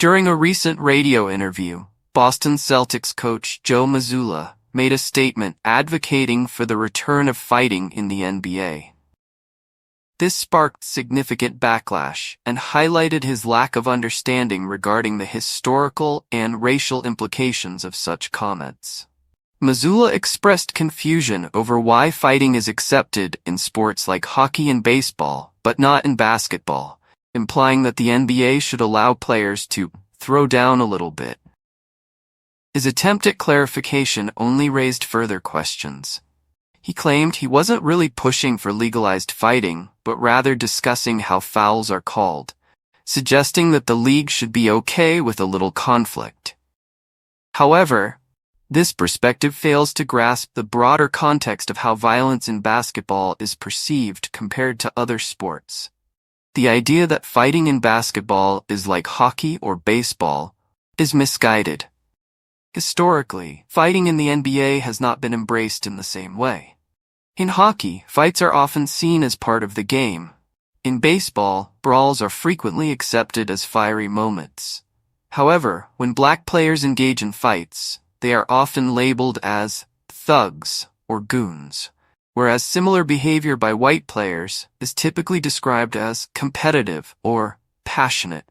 During a recent radio interview, Boston Celtics coach Joe Mazzulla made a statement advocating for the return of fighting in the NBA. This sparked significant backlash and highlighted his lack of understanding regarding the historical and racial implications of such comments. Mazzulla expressed confusion over why fighting is accepted in sports like hockey and baseball, but not in basketball, implying that the NBA should allow players to throw down a little bit. His attempt at clarification only raised further questions. He claimed he wasn't really pushing for legalized fighting, but rather discussing how fouls are called, suggesting that the league should be okay with a little conflict. However, this perspective fails to grasp the broader context of how violence in basketball is perceived compared to other sports. The idea that fighting in basketball is like hockey or baseball is misguided. Historically, fighting in the NBA has not been embraced in the same way. In hockey, fights are often seen as part of the game. In baseball, brawls are frequently accepted as fiery moments. However, when black players engage in fights, they are often labeled as thugs or goons, whereas similar behavior by white players is typically described as competitive or passionate.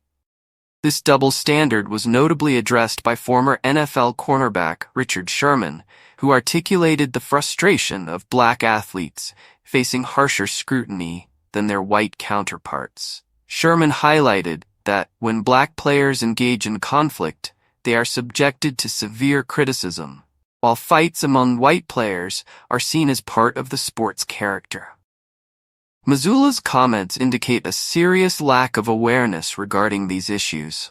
This double standard was notably addressed by former NFL cornerback Richard Sherman, who articulated the frustration of black athletes facing harsher scrutiny than their white counterparts. Sherman highlighted that when black players engage in conflict, they are subjected to severe criticism, while fights among white players are seen as part of the sport's character. Mazzulla's comments indicate a serious lack of awareness regarding these issues.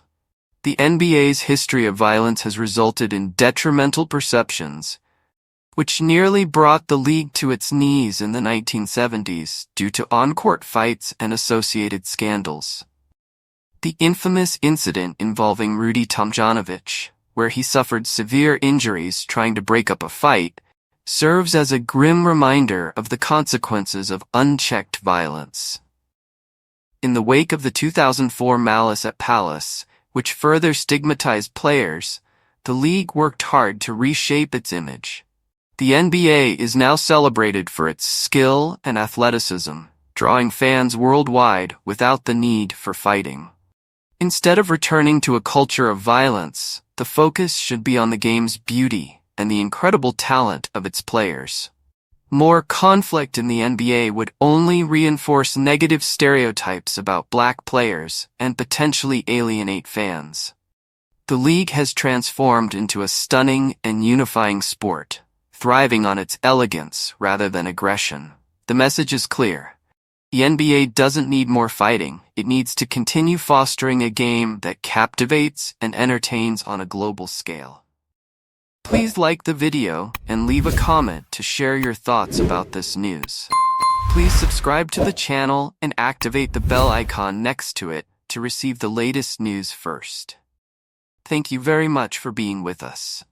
The NBA's history of violence has resulted in detrimental perceptions, which nearly brought the league to its knees in the 1970s due to on-court fights and associated scandals. The infamous incident involving Rudy Tomjanovich, where he suffered severe injuries trying to break up a fight, serves as a grim reminder of the consequences of unchecked violence. In the wake of the 2004 Malice at Palace, which further stigmatized players, the league worked hard to reshape its image. The NBA is now celebrated for its skill and athleticism, drawing fans worldwide without the need for fighting. Instead of returning to a culture of violence, the focus should be on the game's beauty and the incredible talent of its players. More conflict in the NBA would only reinforce negative stereotypes about black players and potentially alienate fans. The league has transformed into a stunning and unifying sport, thriving on its elegance rather than aggression. The message is clear. The NBA doesn't need more fighting. It needs to continue fostering a game that captivates and entertains on a global scale. Please like the video and leave a comment to share your thoughts about this news. Please subscribe to the channel and activate the bell icon next to it to receive the latest news first. Thank you very much for being with us.